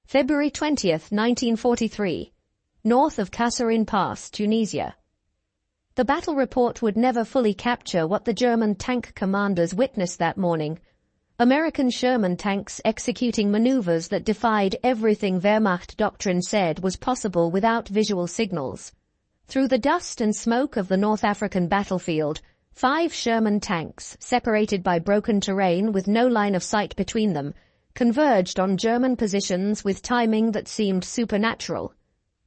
February 20, 1943, north of Kasserine Pass, Tunisia. The battle report would never fully capture what the German tank commanders witnessed that morning. American Sherman tanks executing maneuvers that defied everything Wehrmacht doctrine said was possible without visual signals. Through the dust and smoke of the North African battlefield, 5 Sherman tanks, separated by broken terrain with no line of sight between them, converged on German positions with timing that seemed supernatural.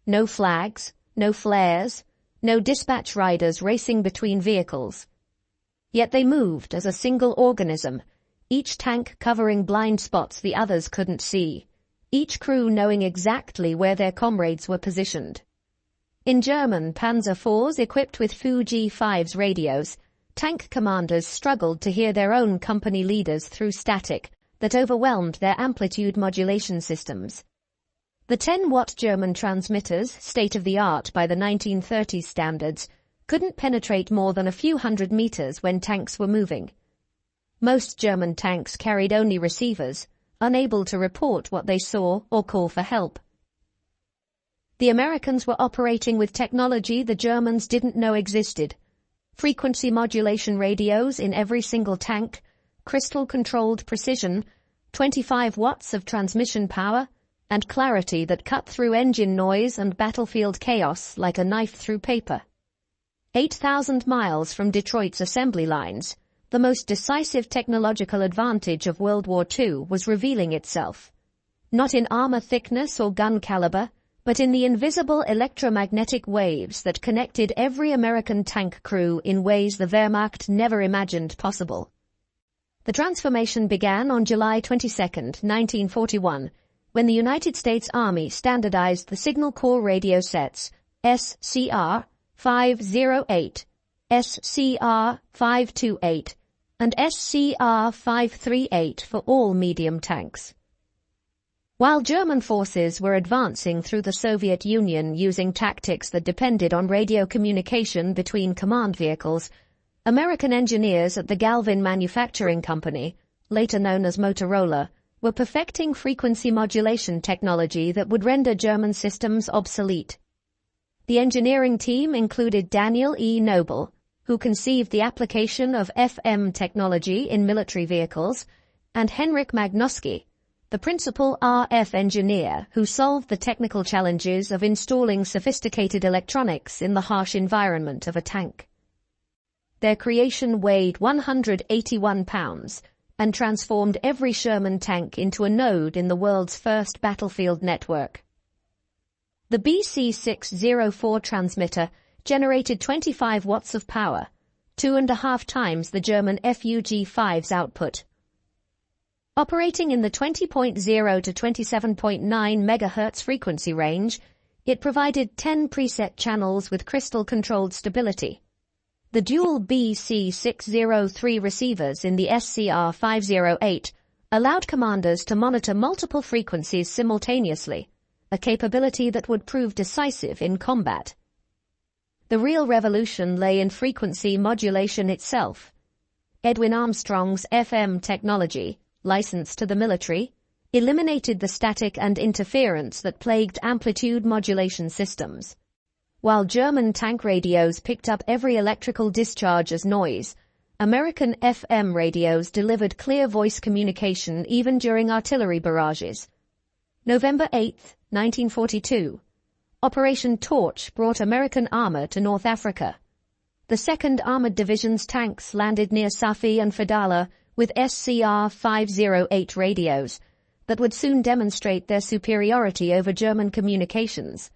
No flags, no flares, no dispatch riders racing between vehicles. Yet they moved as a single organism, each tank covering blind spots the others couldn't see, each crew knowing exactly where their comrades were positioned. In German Panzer IVs equipped with Fu-G5's radios, tank commanders struggled to hear their own company leaders through static that overwhelmed their amplitude modulation systems. The 10-watt German transmitters, state-of-the-art by the 1930s standards, couldn't penetrate more than a few hundred meters when tanks were moving. Most German tanks carried only receivers, unable to report what they saw or call for help. The Americans were operating with technology the Germans didn't know existed. Frequency modulation radios in every single tank, crystal-controlled precision, 25 watts of transmission power, and clarity that cut through engine noise and battlefield chaos like a knife through paper. 8,000 miles from Detroit's assembly lines, the most decisive technological advantage of World War II was revealing itself. Not in armor thickness or gun caliber, but in the invisible electromagnetic waves that connected every American tank crew in ways the Wehrmacht never imagined possible. The transformation began on July 22, 1941, when the United States Army standardized the Signal Corps radio sets SCR 508, SCR 528, and SCR 538 for all medium tanks. While German forces were advancing through the Soviet Union using tactics that depended on radio communication between command vehicles, American engineers at the Galvin Manufacturing Company, later known as Motorola, were perfecting frequency modulation technology that would render German systems obsolete. The engineering team included Daniel E. Noble, who conceived the application of FM technology in military vehicles, and Henrik Magnoski, the principal RF engineer who solved the technical challenges of installing sophisticated electronics in the harsh environment of a tank. Their creation weighed 181 pounds, and transformed every Sherman tank into a node in the world's first battlefield network. The BC604 transmitter generated 25 watts of power, 2.5 times the German FUG-5's output. Operating in the 20.0 to 27.9 MHz frequency range, it provided 10 preset channels with crystal-controlled stability. The dual BC603 receivers in the SCR 508 allowed commanders to monitor multiple frequencies simultaneously, a capability that would prove decisive in combat. The real revolution lay in frequency modulation itself. Edwin Armstrong's FM technology, licensed to the military, eliminated the static and interference that plagued amplitude modulation systems. While German tank radios picked up every electrical discharge as noise, American FM radios delivered clear voice communication even during artillery barrages. November 8, 1942. Operation Torch brought American armor to North Africa. The 2nd Armored Division's tanks landed near Safi and Fadala with SCR 508 radios that would soon demonstrate their superiority over German communications.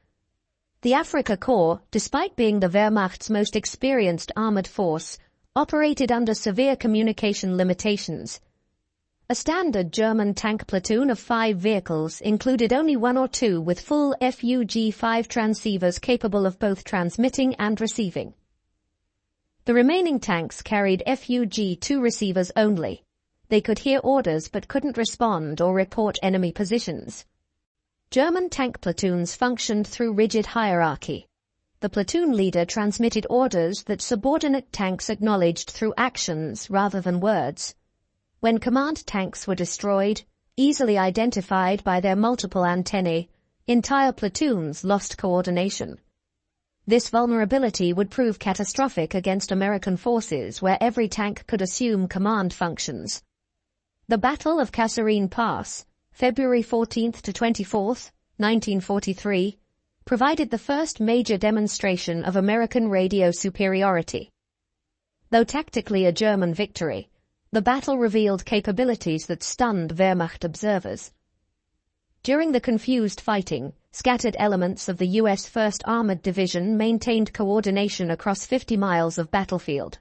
The Afrika Korps, despite being the Wehrmacht's most experienced armored force, operated under severe communication limitations. A standard German tank platoon of 5 vehicles included only 1 or 2 with full FUG-5 transceivers capable of both transmitting and receiving. The remaining tanks carried FUG-2 receivers only. They could hear orders but couldn't respond or report enemy positions. German tank platoons functioned through rigid hierarchy. The platoon leader transmitted orders that subordinate tanks acknowledged through actions rather than words. When command tanks were destroyed, easily identified by their multiple antennae, entire platoons lost coordination. This vulnerability would prove catastrophic against American forces where every tank could assume command functions. The Battle of Kasserine Pass, February 14th to 24th, 1943, provided the first major demonstration of American radio superiority. Though tactically a German victory, the battle revealed capabilities that stunned Wehrmacht observers. During the confused fighting, scattered elements of the U.S. 1st Armored Division maintained coordination across 50 miles of battlefield.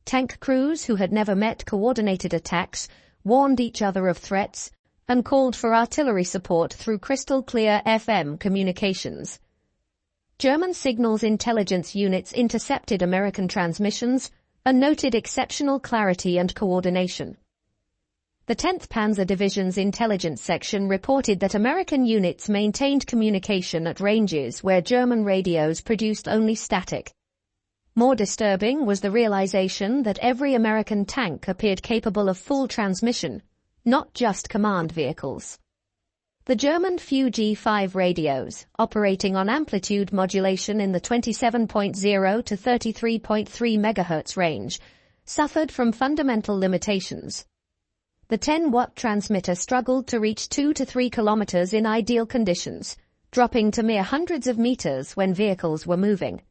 Tank crews who had never met coordinated attacks warned each other of threats and called for artillery support through crystal-clear FM communications. German signals intelligence units intercepted American transmissions and noted exceptional clarity and coordination. The 10th Panzer Division's intelligence section reported that American units maintained communication at ranges where German radios produced only static. More disturbing was the realization that every American tank appeared capable of full transmission, not just command vehicles. The German WWII radios, operating on amplitude modulation in the 27.0 to 33.3 MHz range, suffered from fundamental limitations. The 10-watt transmitter struggled to reach 2 to 3 kilometers in ideal conditions, dropping to mere hundreds of meters when vehicles were moving.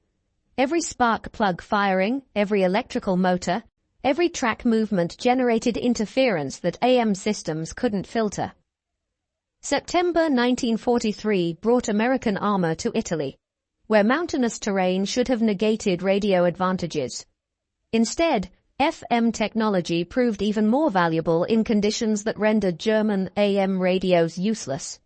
Every spark plug firing, every electrical motor, every track movement generated interference that AM systems couldn't filter. September 1943 brought American armor to Italy, where mountainous terrain should have negated radio advantages. Instead, FM technology proved even more valuable in conditions that rendered German AM radios useless.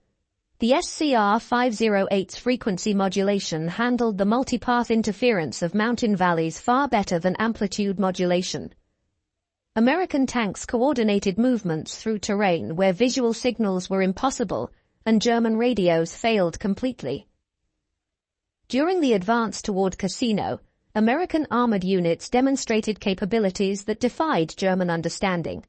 The SCR-508's frequency modulation handled the multipath interference of mountain valleys far better than amplitude modulation. American tanks coordinated movements through terrain where visual signals were impossible, and German radios failed completely. During the advance toward Cassino, American armored units demonstrated capabilities that defied German understanding.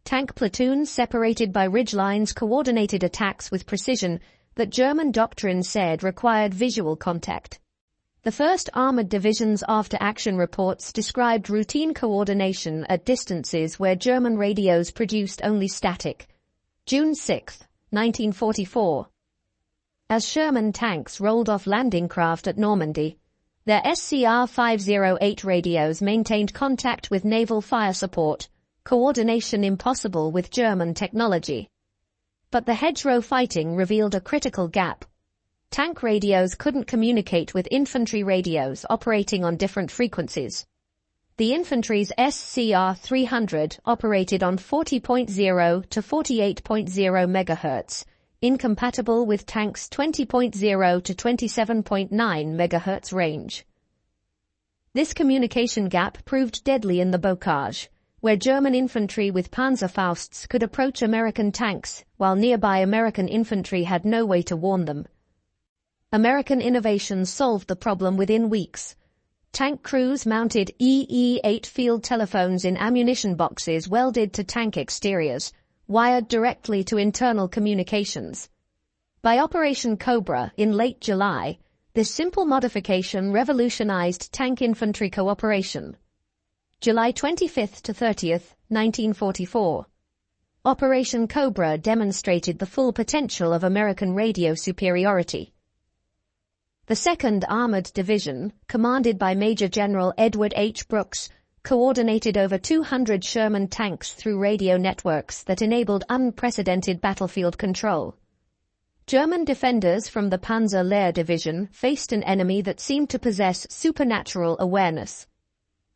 Tank platoons separated by ridgelines coordinated attacks with precision that German doctrine said required visual contact. The 1st Armored Division's after-action reports described routine coordination at distances where German radios produced only static. June 6, 1944. As Sherman tanks rolled off landing craft at Normandy, their SCR-508 radios maintained contact with naval fire support, coordination impossible with German technology. But the hedgerow fighting revealed a critical gap. Tank radios couldn't communicate with infantry radios operating on different frequencies. The infantry's SCR-300 operated on 40.0 to 48.0 MHz, incompatible with tanks' 20.0 to 27.9 MHz range. This communication gap proved deadly in the bocage, where German infantry with Panzerfausts could approach American tanks, while nearby American infantry had no way to warn them. American innovations solved the problem within weeks. Tank crews mounted EE-8 field telephones in ammunition boxes welded to tank exteriors, wired directly to internal communications. By Operation Cobra in late July, this simple modification revolutionized tank infantry cooperation. July 25th to 30th, 1944. Operation Cobra demonstrated the full potential of American radio superiority. The 2nd Armored Division, commanded by Major General Edward H. Brooks, coordinated over 200 Sherman tanks through radio networks that enabled unprecedented battlefield control. German defenders from the Panzer Lehr Division faced an enemy that seemed to possess supernatural awareness.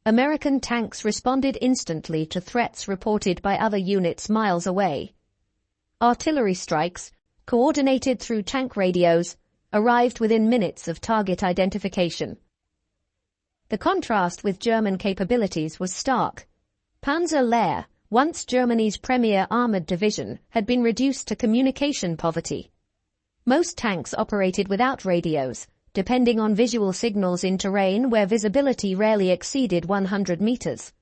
American tanks responded instantly to threats reported by other units miles away. Artillery strikes, coordinated through tank radios, arrived within minutes of target identification. The contrast with German capabilities was stark. Panzer Lehr, once Germany's premier armored division, had been reduced to communication poverty. Most tanks operated without radios, depending on visual signals in terrain where visibility rarely exceeded 100 meters.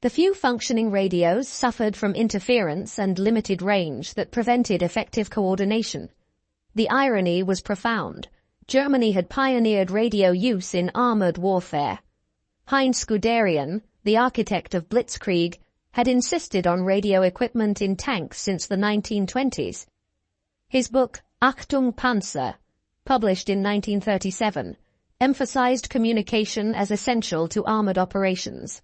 The few functioning radios suffered from interference and limited range that prevented effective coordination. The irony was profound. Germany had pioneered radio use in armored warfare. Heinz Guderian, the architect of Blitzkrieg, had insisted on radio equipment in tanks since the 1920s. His book, Achtung Panzer, published in 1937, emphasized communication as essential to armored operations.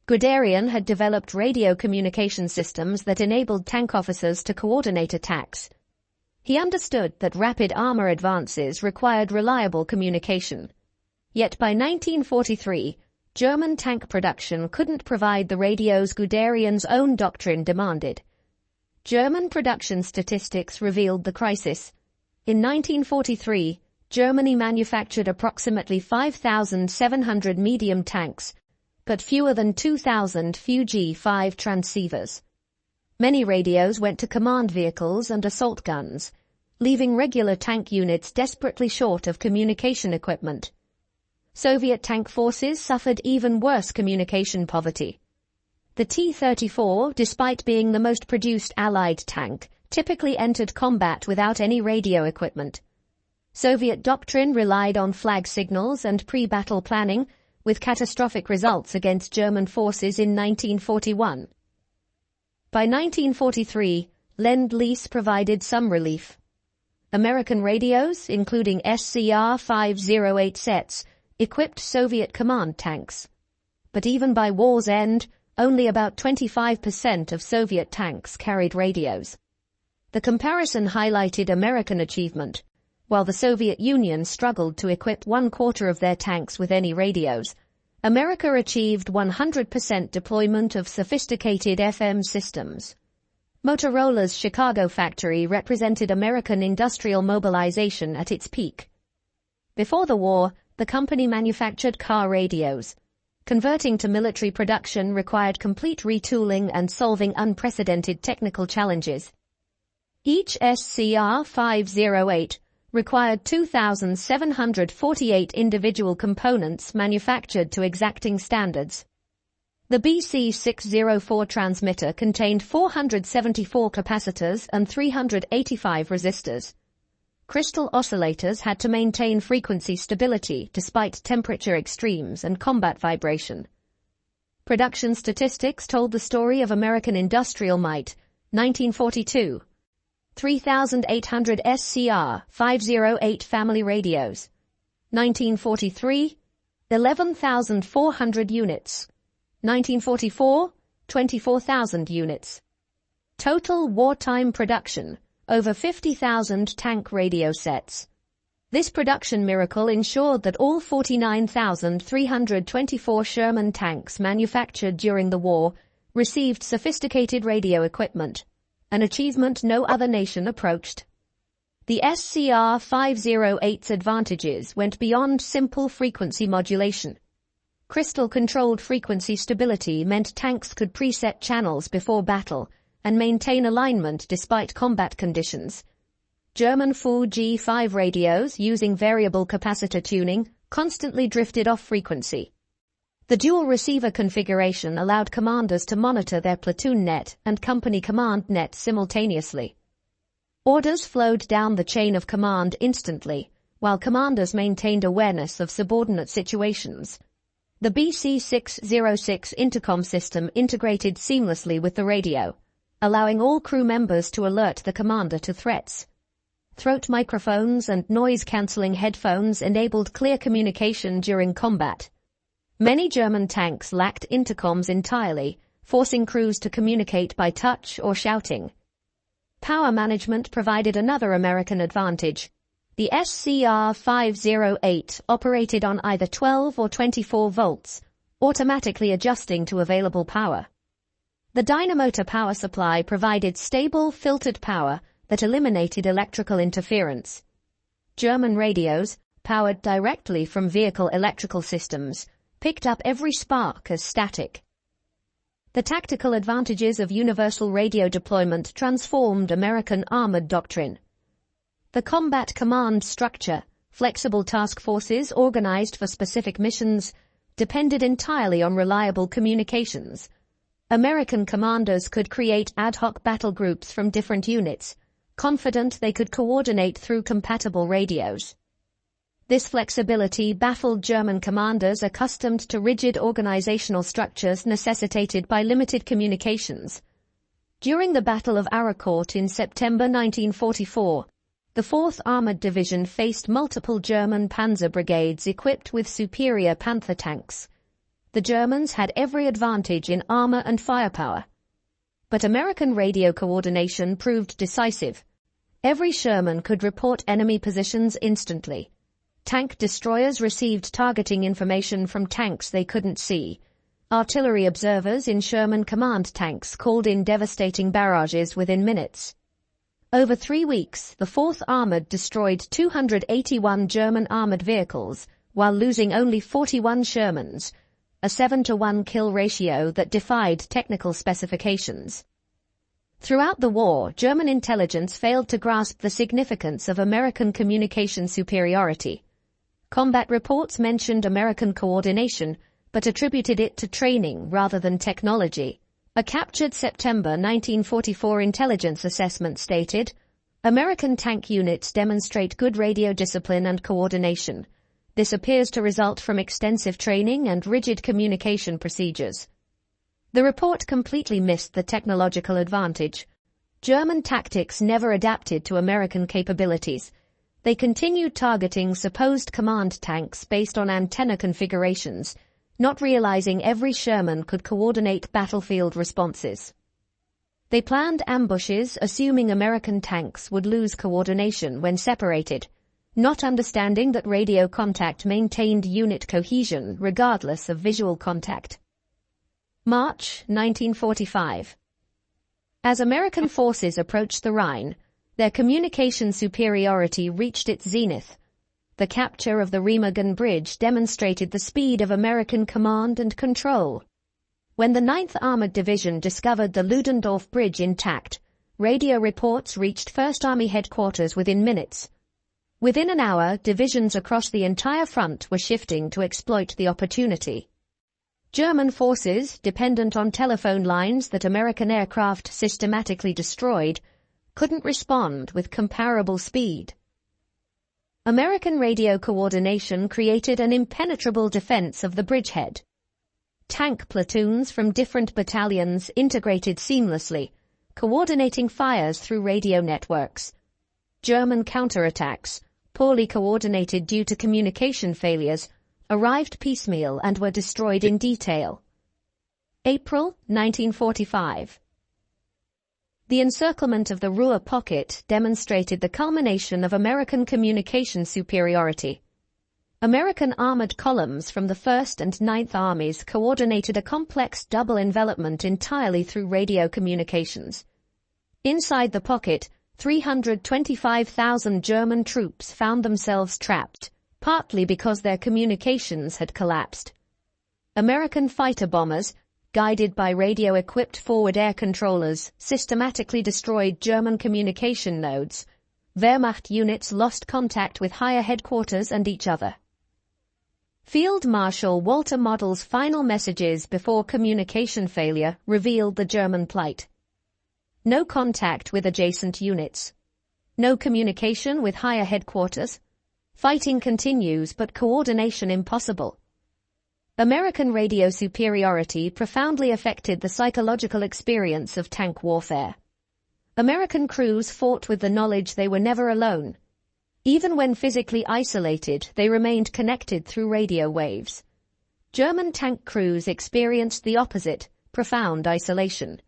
Guderian had developed radio communication systems that enabled tank officers to coordinate attacks. He understood that rapid armor advances required reliable communication. Yet by 1943, German tank production couldn't provide the radios Guderian's own doctrine demanded. German production statistics revealed the crisis. In 1943, Germany manufactured approximately 5,700 medium tanks, but fewer than 2,000 Fuji-5 transceivers. Many radios went to command vehicles and assault guns, leaving regular tank units desperately short of communication equipment. Soviet tank forces suffered even worse communication poverty. The T-34, despite being the most produced Allied tank, typically entered combat without any radio equipment. Soviet doctrine relied on flag signals and pre-battle planning, with catastrophic results against German forces in 1941. By 1943, Lend-Lease provided some relief. American radios, including SCR-508 sets, equipped Soviet command tanks. But even by war's end, only about 25% of Soviet tanks carried radios. The comparison highlighted American achievement. While the Soviet Union struggled to equip 1/4 of their tanks with any radios, America achieved 100% deployment of sophisticated FM systems. Motorola's Chicago factory represented American industrial mobilization at its peak. Before the war, the company manufactured car radios. Converting to military production required complete retooling and solving unprecedented technical challenges. Each SCR-508 required 2,748 individual components manufactured to exacting standards. The BC604 transmitter contained 474 capacitors and 385 resistors. Crystal oscillators had to maintain frequency stability despite temperature extremes and combat vibration. Production statistics told the story of American industrial might. 1942. 3,800 SCR-508 family radios. 1943. 11,400 units. 1944. 24,000 units. Total wartime production, over 50,000 tank radio sets. This production miracle ensured that all 49,324 Sherman tanks manufactured during the war received sophisticated radio equipment, an achievement no other nation approached. The SCR-508's advantages went beyond simple frequency modulation. Crystal-controlled frequency stability meant tanks could preset channels before battle and maintain alignment despite combat conditions. German Fuji-5 radios, using variable capacitor tuning, constantly drifted off frequency. The dual receiver configuration allowed commanders to monitor their platoon net and company command net simultaneously. Orders flowed down the chain of command instantly, while commanders maintained awareness of subordinate situations. The BC606 intercom system integrated seamlessly with the radio, allowing all crew members to alert the commander to threats. Throat microphones and noise-canceling headphones enabled clear communication during combat. Many German tanks lacked intercoms entirely, forcing crews to communicate by touch or shouting. Power management provided another American advantage. The SCR-508 operated on either 12 or 24 volts, automatically adjusting to available power. The dynamotor power supply provided stable, filtered power that eliminated electrical interference. German radios, powered directly from vehicle electrical systems, picked up every spark as static. The tactical advantages of universal radio deployment transformed American armored doctrine. The combat command structure, flexible task forces organized for specific missions, depended entirely on reliable communications, American commanders could create ad hoc battle groups from different units, confident they could coordinate through compatible radios. This flexibility baffled German commanders accustomed to rigid organizational structures necessitated by limited communications. During the Battle of Arcourt in September 1944, the 4th Armored Division faced multiple German panzer brigades equipped with superior Panther tanks. The Germans had every advantage in armor and firepower. But American radio coordination proved decisive. Every Sherman could report enemy positions instantly. Tank destroyers received targeting information from tanks they couldn't see. Artillery observers in Sherman command tanks called in devastating barrages within minutes. Over 3 weeks, the 4th Armored destroyed 281 German armored vehicles, while losing only 41 Shermans, a 7-to-1 kill ratio that defied technical specifications. Throughout the war, German intelligence failed to grasp the significance of American communication superiority. Combat reports mentioned American coordination, but attributed it to training rather than technology. A captured September 1944 intelligence assessment stated, American tank units demonstrate good radio discipline and coordination. This appears to result from extensive training and rigid communication procedures. The report completely missed the technological advantage. German tactics never adapted to American capabilities. They continued targeting supposed command tanks based on antenna configurations, not realizing every Sherman could coordinate battlefield responses. They planned ambushes assuming American tanks would lose coordination when separated, not understanding that radio contact maintained unit cohesion regardless of visual contact. March 1945. As American forces approached the Rhine, their communication superiority reached its zenith. The capture of the Remagen Bridge demonstrated the speed of American command and control. When the 9th Armored Division discovered the Ludendorff Bridge intact, radio reports reached 1st Army headquarters within minutes. Within an hour, divisions across the entire front were shifting to exploit the opportunity. German forces, dependent on telephone lines that American aircraft systematically destroyed, couldn't respond with comparable speed. American radio coordination created an impenetrable defense of the bridgehead. Tank platoons from different battalions integrated seamlessly, coordinating fires through radio networks. German counterattacks, poorly coordinated due to communication failures, arrived piecemeal and were destroyed in detail. April 1945. The encirclement of the Ruhr Pocket demonstrated the culmination of American communication superiority. American armored columns from the 1st and 9th Armies coordinated a complex double envelopment entirely through radio communications. Inside the pocket, 325,000 German troops found themselves trapped, partly because their communications had collapsed. American fighter bombers, guided by radio-equipped forward air controllers, systematically destroyed German communication nodes. Wehrmacht units lost contact with higher headquarters and each other. Field Marshal Walter Model's final messages before communication failure revealed the German plight. No contact with adjacent units. No communication with higher headquarters. Fighting continues but coordination impossible. American radio superiority profoundly affected the psychological experience of tank warfare. American crews fought with the knowledge they were never alone. Even when physically isolated, they remained connected through radio waves. German tank crews experienced the opposite, profound isolation.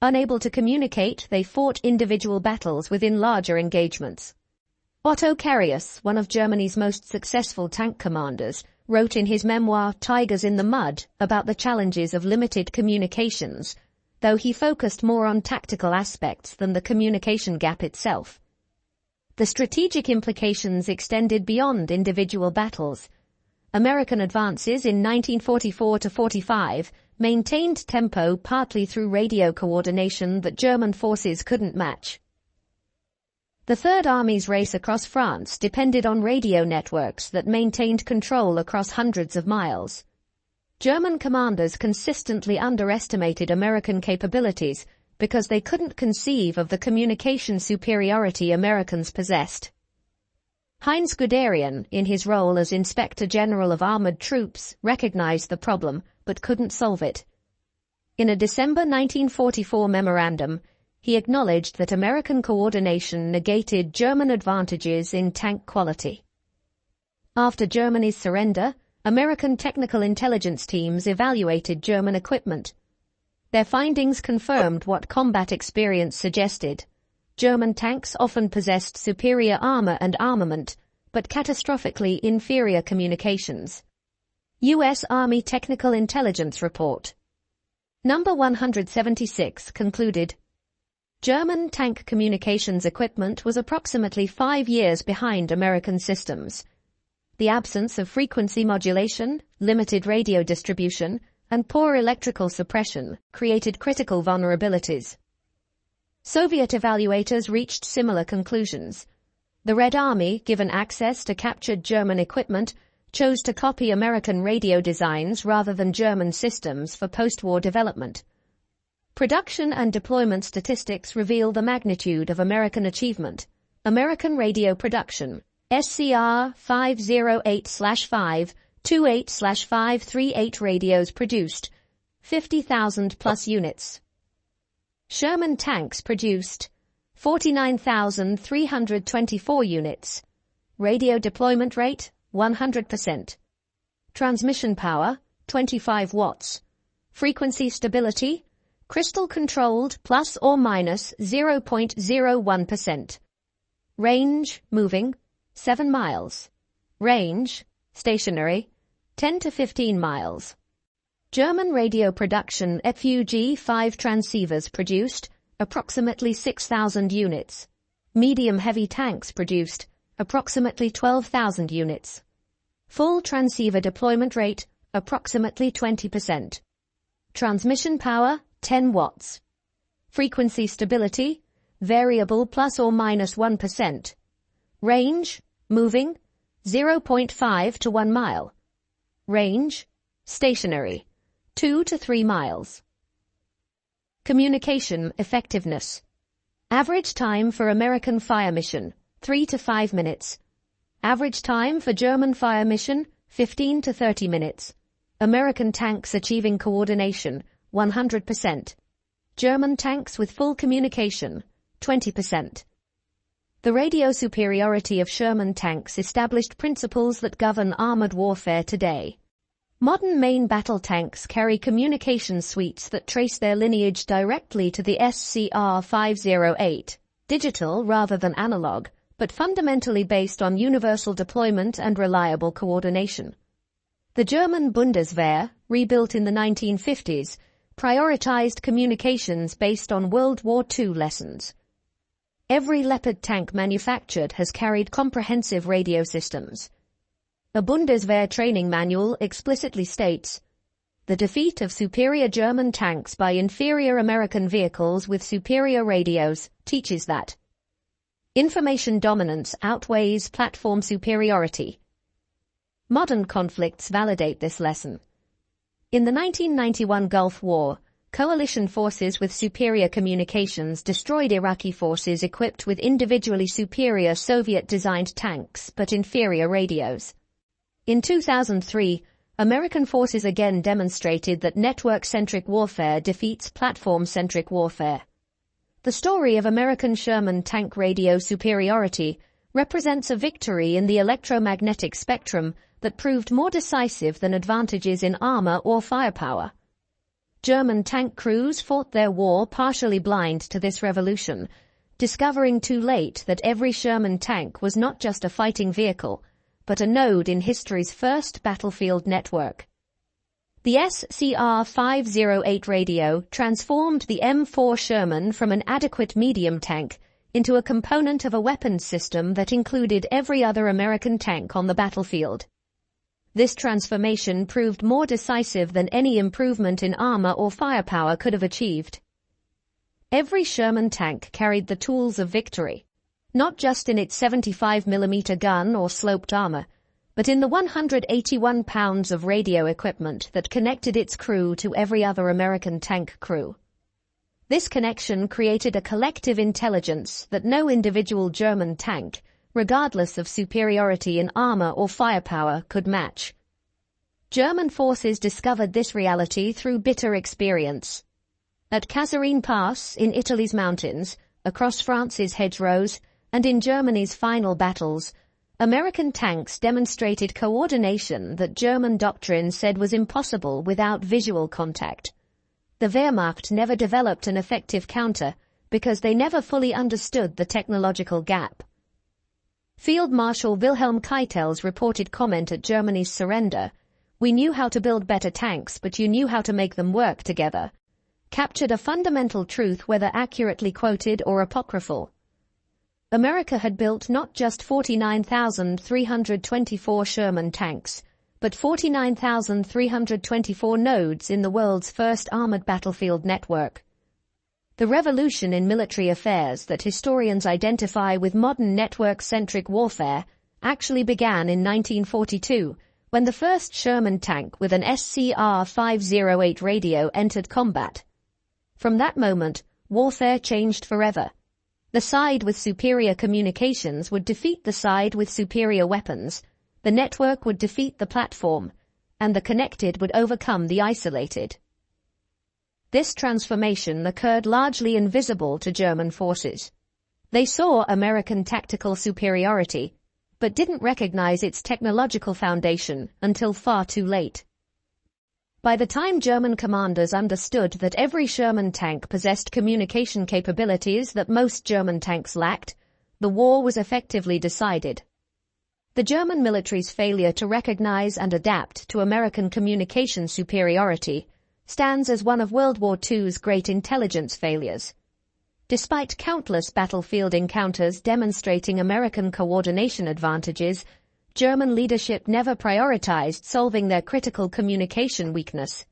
Unable to communicate, they fought individual battles within larger engagements. Otto Carius, one of Germany's most successful tank commanders, wrote in his memoir Tigers in the Mud about the challenges of limited communications, though he focused more on tactical aspects than the communication gap itself. The strategic implications extended beyond individual battles. American advances in 1944-45 maintained tempo partly through radio coordination that German forces couldn't match. The Third Army's race across France depended on radio networks that maintained control across hundreds of miles. German commanders consistently underestimated American capabilities because they couldn't conceive of the communication superiority Americans possessed. Heinz Guderian, in his role as Inspector General of Armored Troops, recognized the problem but couldn't solve it. In a December 1944 memorandum, he acknowledged that American coordination negated German advantages in tank quality. After Germany's surrender, American technical intelligence teams evaluated German equipment. Their findings confirmed what combat experience suggested. German tanks often possessed superior armor and armament, but catastrophically inferior communications. U.S. Army Technical Intelligence Report. Number 176 concluded, German tank communications equipment was approximately 5 years behind American systems. The absence of frequency modulation, limited radio distribution, and poor electrical suppression created critical vulnerabilities. Soviet evaluators reached similar conclusions. The Red Army, given access to captured German equipment, chose to copy American radio designs rather than German systems for post-war development. Production and deployment statistics reveal the magnitude of American achievement. American radio production, SCR 508/5, 28/538 radios produced, 50,000 plus units. Sherman tanks produced 49,324 units. Radio deployment rate 100%. Transmission power 25 watts. Frequency stability crystal controlled plus or minus 0.01%. Range moving 7 miles. Range stationary 10 to 15 miles. German radio production FUG-5 transceivers produced approximately 6,000 units. Medium-heavy tanks produced approximately 12,000 units. Full transceiver deployment rate approximately 20%. Transmission power 10 watts. Frequency stability variable plus or minus 1%. Range moving 0.5 to 1 mile. Range stationary 2 to 3 miles. Communication effectiveness. Average time for American fire mission, 3 to 5 minutes. Average time for German fire mission, 15 to 30 minutes. American tanks achieving coordination, 100%. German tanks with full communication, 20%. The radio superiority of Sherman tanks established principles that govern armored warfare today. Modern main battle tanks carry communication suites that trace their lineage directly to the SCR 508, digital rather than analog, but fundamentally based on universal deployment and reliable coordination. The German Bundeswehr, rebuilt in the 1950s, prioritized communications based on World War II lessons. Every Leopard tank manufactured has carried comprehensive radio systems. A Bundeswehr training manual explicitly states, the defeat of superior German tanks by inferior American vehicles with superior radios teaches that information dominance outweighs platform superiority. Modern conflicts validate this lesson. In the 1991 Gulf War, coalition forces with superior communications destroyed Iraqi forces equipped with individually superior Soviet-designed tanks but inferior radios. In 2003, American forces again demonstrated that network-centric warfare defeats platform-centric warfare. The story of American Sherman tank radio superiority represents a victory in the electromagnetic spectrum that proved more decisive than advantages in armor or firepower. German tank crews fought their war partially blind to this revolution, discovering too late that every Sherman tank was not just a fighting vehicle, but a node in history's first battlefield network. The SCR 508 radio transformed the M4 Sherman from an adequate medium tank into a component of a weapons system that included every other American tank on the battlefield. This transformation proved more decisive than any improvement in armor or firepower could have achieved. Every Sherman tank carried the tools of victory, not just in its 75mm gun or sloped armor, but in the 181 pounds of radio equipment that connected its crew to every other American tank crew. This connection created a collective intelligence that no individual German tank, regardless of superiority in armor or firepower, could match. German forces discovered this reality through bitter experience. At Kasserine Pass, in Italy's mountains, across France's hedgerows, and in Germany's final battles, American tanks demonstrated coordination that German doctrine said was impossible without visual contact. The Wehrmacht never developed an effective counter because they never fully understood the technological gap. Field Marshal Wilhelm Keitel's reported comment at Germany's surrender, "We knew how to build better tanks, but you knew how to make them work together," captured a fundamental truth, whether accurately quoted or apocryphal. America had built not just 49,324 Sherman tanks, but 49,324 nodes in the world's first armored battlefield network. The revolution in military affairs that historians identify with modern network-centric warfare actually began in 1942, when the first Sherman tank with an SCR-508 radio entered combat. From that moment, warfare changed forever. The side with superior communications would defeat the side with superior weapons, the network would defeat the platform, and the connected would overcome the isolated. This transformation occurred largely invisible to German forces. They saw American tactical superiority, but didn't recognize its technological foundation until far too late. By the time German commanders understood that every Sherman tank possessed communication capabilities that most German tanks lacked, the war was effectively decided. The German military's failure to recognize and adapt to American communication superiority stands as one of World War II's great intelligence failures. Despite countless battlefield encounters demonstrating American coordination advantages, German leadership never prioritized solving their critical communication weakness.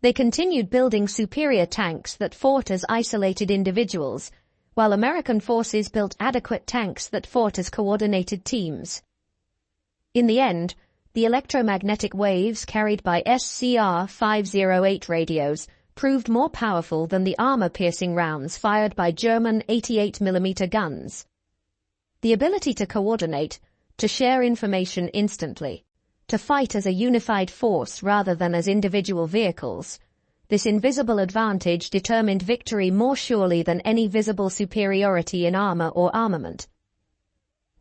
They continued building superior tanks that fought as isolated individuals, while American forces built adequate tanks that fought as coordinated teams. In the end, the electromagnetic waves carried by SCR-508 radios proved more powerful than the armor-piercing rounds fired by German 88mm guns. The ability to coordinate, to share information instantly, to fight as a unified force rather than as individual vehicles, this invisible advantage determined victory more surely than any visible superiority in armor or armament.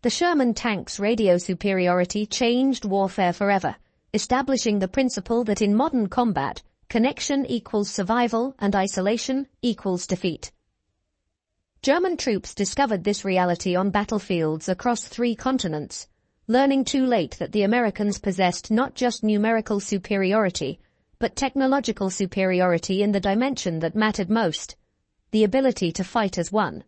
The Sherman tank's radio superiority changed warfare forever, establishing the principle that in modern combat, connection equals survival and isolation equals defeat. German troops discovered this reality on battlefields across 3 continents, learning too late that the Americans possessed not just numerical superiority, but technological superiority in the dimension that mattered most, the ability to fight as one.